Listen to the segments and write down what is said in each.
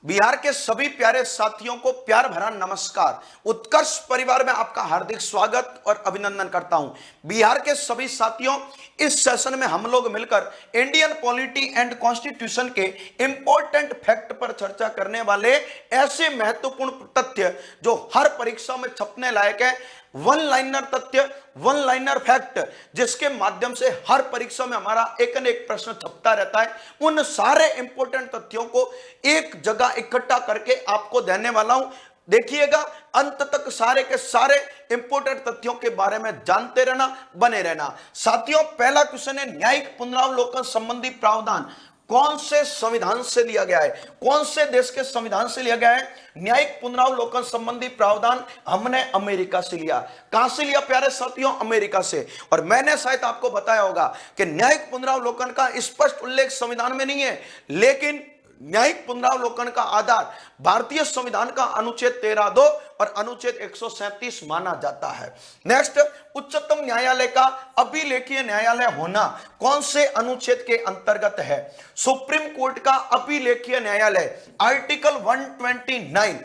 बिहार के सभी प्यारे साथियों को प्यार भरा नमस्कार। उत्कर्ष परिवार में आपका हार्दिक स्वागत और अभिनंदन करता हूं। बिहार के सभी साथियों, इस सेशन में हम लोग मिलकर इंडियन पॉलिटी एंड कॉन्स्टिट्यूशन के इंपॉर्टेंट फैक्ट पर चर्चा करने वाले ऐसे महत्वपूर्ण तथ्य जो हर परीक्षा में छपने लायक है, वन लाइनर तथ्य, वन लाइनर फैक्ट, जिसके माध्यम से हर परीक्षा में हमारा एक न एक प्रश्न छपता रहता है, उन सारे इंपॉर्टेंट तथ्यों को एक जगह इकट्ठा करके आपको देने वाला हूं। देखिएगा, अंत तक सारे के सारे इंपॉर्टेंट तथ्यों के बारे में जानते रहना, बने रहना। साथियों, पहला क्वेश्चन है, न्यायिक पुनरावलोकन संबंधी प्रावधान कौन से संविधान से लिया गया है? कौन से देश के संविधान से लिया गया है? न्यायिक पुनरावलोकन संबंधी प्रावधान हमने अमेरिका से लिया। कहां से लिया प्यारे साथियों? अमेरिका से। और मैंने शायद आपको बताया होगा कि न्यायिक पुनरावलोकन का स्पष्ट उल्लेख संविधान में नहीं है, लेकिन न्यायिक पुनरावलोकन का आधार भारतीय संविधान का अनुच्छेद 13(2) और अनुच्छेद 137 माना जाता है। नेक्स्ट, उच्चतम न्यायालय का अभिलेखीय न्यायालय होना कौन से अनुच्छेद के अंतर्गत है? सुप्रीम कोर्ट का अभिलेखीय न्यायालय आर्टिकल 129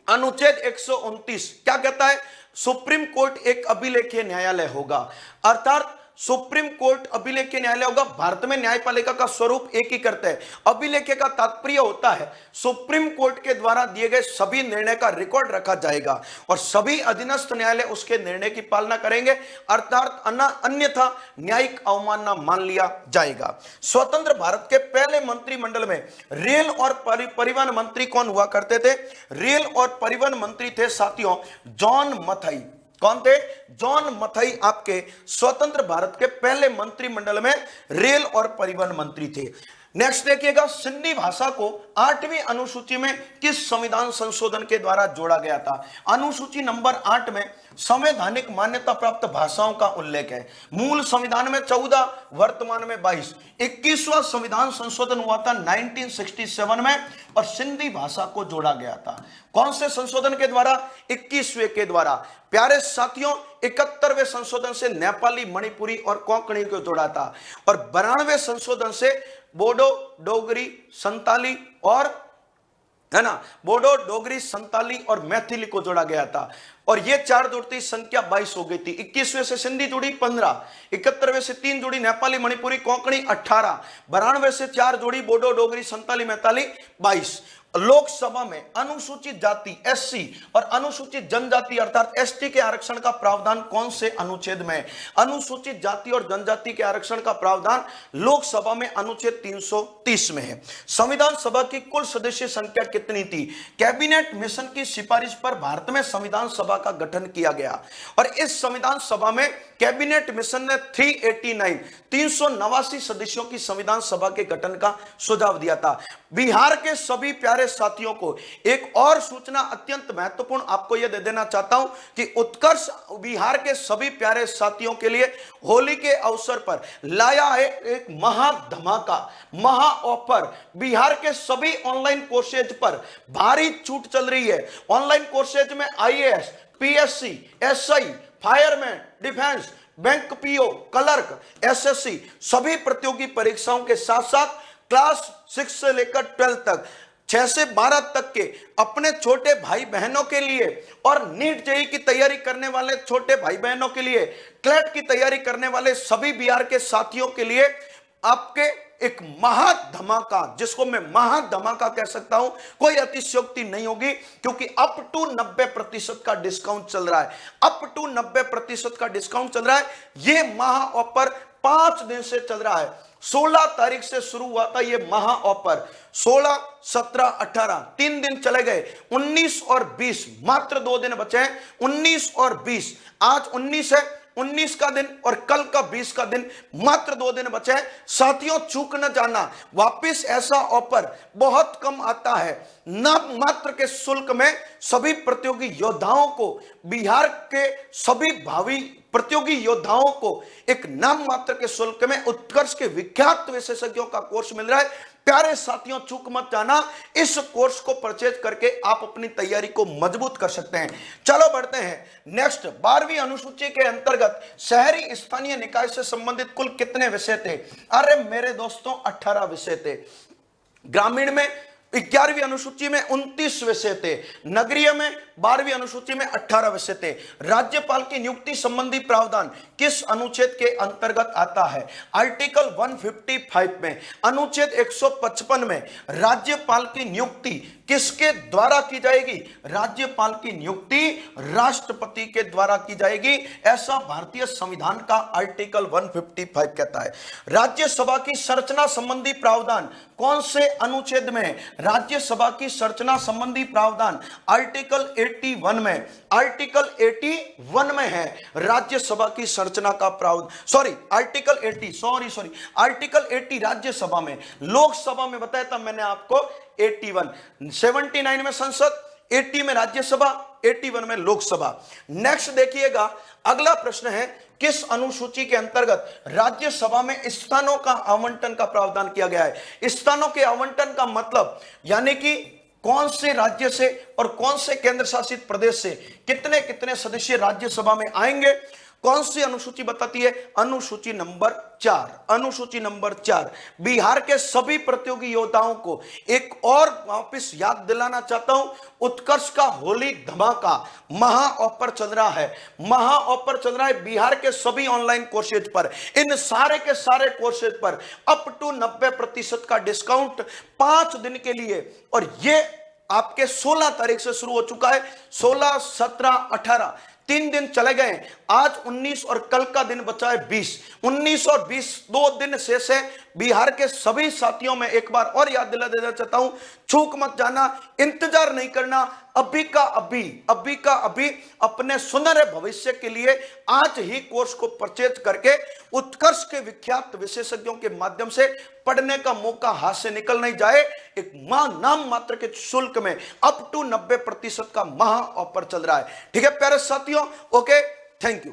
अनुच्छेद 129 क्या कहता है? सुप्रीम कोर्ट एक अभिलेखीय न्यायालय होगा। अर्थात सुप्रीम कोर्ट अभिलेखीय न्यायालय होगा। भारत में न्यायपालिका का स्वरूप एक ही करते हैं। अभिलेखीय का तात्पर्य होता है सुप्रीम कोर्ट के द्वारा दिए गए सभी निर्णय का रिकॉर्ड रखा जाएगा और सभी अधीनस्थ न्यायालय उसके निर्णय की पालना करेंगे, अर्थात अन्यथा न्यायिक अवमानना मान लिया जाएगा। स्वतंत्र भारत के पहले मंत्रिमंडल में रेल और परिवहन मंत्री कौन हुआ करते थे? रेल और परिवहन मंत्री थे साथियों जॉन मथाई। कौन थे? जॉन मथाई आपके स्वतंत्र भारत के पहले मंत्रिमंडल में रेल और परिवहन मंत्री थे। नेक्स्ट देखिएगा, सिंधी भाषा को 8वीं अनुसूची में किस संविधान संशोधन के द्वारा जोड़ा गया था? अनुसूची नंबर 8 में संवैधानिक मान्यता प्राप्त भाषाओं का उल्लेख है। मूल संविधान में 14, वर्तमान में 22। 21वां संविधान संशोधन हुआ था 1967 में और सिंधी भाषा को जोड़ा गया था। कौन से संशोधन के द्वारा? 21वें के द्वारा। प्यारे साथियों, 71वें संशोधन से नेपाली, मणिपुरी और कोंकणी को जोड़ा था और 92वें संशोधन से बोडो, डोगरी, संताली और बोडो, डोगरी, संताली और मैथिली को जोड़ा गया था और ये 4 जोड़ती संख्या 22 हो गई थी। 21वें से सिंधी जुड़ी 15, 71वें से 3 जुड़ी नेपाली, मणिपुरी, कोंकणी 18, 92वें से 4 जोड़ी बोडो, डोगरी, संताली, मैथिली 22। लोकसभा में अनुसूचित जाति एससी और अनुसूचित जनजाति अर्थात एसटी के आरक्षण का प्रावधान कौन से अनुच्छेद में? अनुसूचित जाति और जनजाति के आरक्षण का प्रावधान लोकसभा में अनुच्छेद 330 में है। संविधान सभा की कुल सदस्य संख्या कितनी थी? कैबिनेट मिशन की सिफारिश पर भारत में संविधान सभा का गठन किया गया और इस संविधान सभा में कैबिनेट मिशन ने 389 सदस्यों की संविधान सभा के गठन का सुझाव दिया था। बिहार के सभी प्यारे साथियों को एक और सूचना अत्यंत महत्वपूर्ण आपको यह दे देना चाहता हूं कि उत्कर्ष बिहार के सभी प्यारे साथियों के लिए होली के अवसर पर लाया है एक महा धमाका, महा ऑफर। बिहार के सभी ऑनलाइन कोर्सेज पर भारी छूट चल रही है। ऑनलाइन कोर्सेज में IAS, PSC, SI, fireman, defence, bank PO, clerk, SSC सभी प्रतियोगी परीक्षाओं के साथ साथ क्लास 6 से लेकर 12 तक, 6 से 12 तक के अपने छोटे भाई बहनों के लिए और नीट जेईई की तैयारी करने वाले छोटे भाई बहनों के लिए, क्लैट की तैयारी करने वाले सभी बिहार के साथियों के लिए आपके एक महा धमाका, जिसको मैं महा धमाका कह सकता हूं, कोई अतिशयोक्ति नहीं होगी क्योंकि अप टू 90% का डिस्काउंट चल रहा है। अप टू 90% का डिस्काउंट चल रहा है। यह महा ऑफर 5 दिन से चल रहा है। 16 तारीख से शुरू हुआ था यह महा ऑफर। 16, 17, 18 3 दिन चले गए। 19 और 20 मात्र 2 दिन बचे हैं। 19 और 20, आज 19 है, 19 का दिन और कल का 20 का दिन, मात्र 2 दिन बचे हैं। साथियों, चूक न जाना, वापिस ऐसा ऑफर बहुत कम आता है। नाम मात्र के शुल्क में सभी प्रतियोगी योद्धाओं को, बिहार के सभी भावी प्रतियोगी योद्धाओं को एक नाम मात्र के शुल्क में उत्कर्ष के विख्यात विशेषज्ञों का कोर्स मिल रहा है। प्यारे साथियों, चूक मत जाना, इस कोर्स को परचेज करके आप अपनी तैयारी को मजबूत कर सकते हैं। चलो बढ़ते हैं नेक्स्ट। 12वीं अनुसूची के अंतर्गत शहरी स्थानीय निकाय से संबंधित कुल कितने विषय थे? अरे मेरे दोस्तों, 18 विषय थे। ग्रामीण में 11वीं अनुसूची में 29 विषय थे, नगरीय में 12वीं अनुसूची में 18 विषय थे। राज्यपाल की नियुक्ति संबंधी प्रावधान किस अनुच्छेद के अंतर्गत आता है? आर्टिकल 155 में। अनुच्छेद 155 में राज्यपाल की नियुक्ति किसके द्वारा की जाएगी? राज्यपाल की नियुक्ति राष्ट्रपति के द्वारा की जाएगी, ऐसा भारतीय संविधान का आर्टिकल 155 कहता है। राज्यसभा की संरचना संबंधी प्रावधान कौन से अनुच्छेद में? राज्यसभा की संरचना संबंधी प्रावधान आर्टिकल 81 में। आर्टिकल 81 में है राज्यसभा की संरचना का प्रावधान, आर्टिकल 80 राज्यसभा में। लोकसभा में बताया था मैंने आपको 81, 79 में संसद, 80 में राज्यसभा, 81 में लोकसभा। नेक्स्ट देखिएगा, अगला प्रश्न है, किस अनुसूची के अंतर्गत राज्यसभा में स्थानों का आवंटन का प्रावधान किया गया है? स्थानों के आवंटन का मतलब यानी कि कौन से राज्य से और कौन से केंद्र शासित प्रदेश से कितने कितने सदस्य राज्यसभा में आएंगे, कौन सी अनुसूची बताती है? अनुसूची नंबर 4। अनुसूची नंबर 4। बिहार के सभी प्रतियोगी योद्धाओं को एक और वापस याद दिलाना चाहता हूं, उत्कर्ष का होली धमाका महा ऑफर चल रहा है। महा ऑफर चल रहा है बिहार के सभी ऑनलाइन कोर्सेज पर। इन सारे के सारे कोर्सेज पर अप टू 90% का डिस्काउंट 5 दिन के लिए, और ये आपके 16 तारीख से शुरू हो चुका है। 16, 17, 18 3 दिन चले गए, आज 19 और कल का दिन बचा है 20। 19 और 20 2 दिन शेष है। बिहार के सभी साथियों में एक बार और याद दिला देना चाहता हूं, चूक मत जाना, इंतजार नहीं करना, अभी का अभी अपने सुनहरे भविष्य के लिए आज ही कोर्स को परचेज करके उत्कर्ष के विख्यात विशेषज्ञों के माध्यम से पढ़ने का मौका हाथ से निकल नहीं जाए। एक नाम मात्र के शुल्क में अप टू 90% का महा ऑफर चल रहा है। ठीक है प्यारे साथियों, ओके, थैंक यू।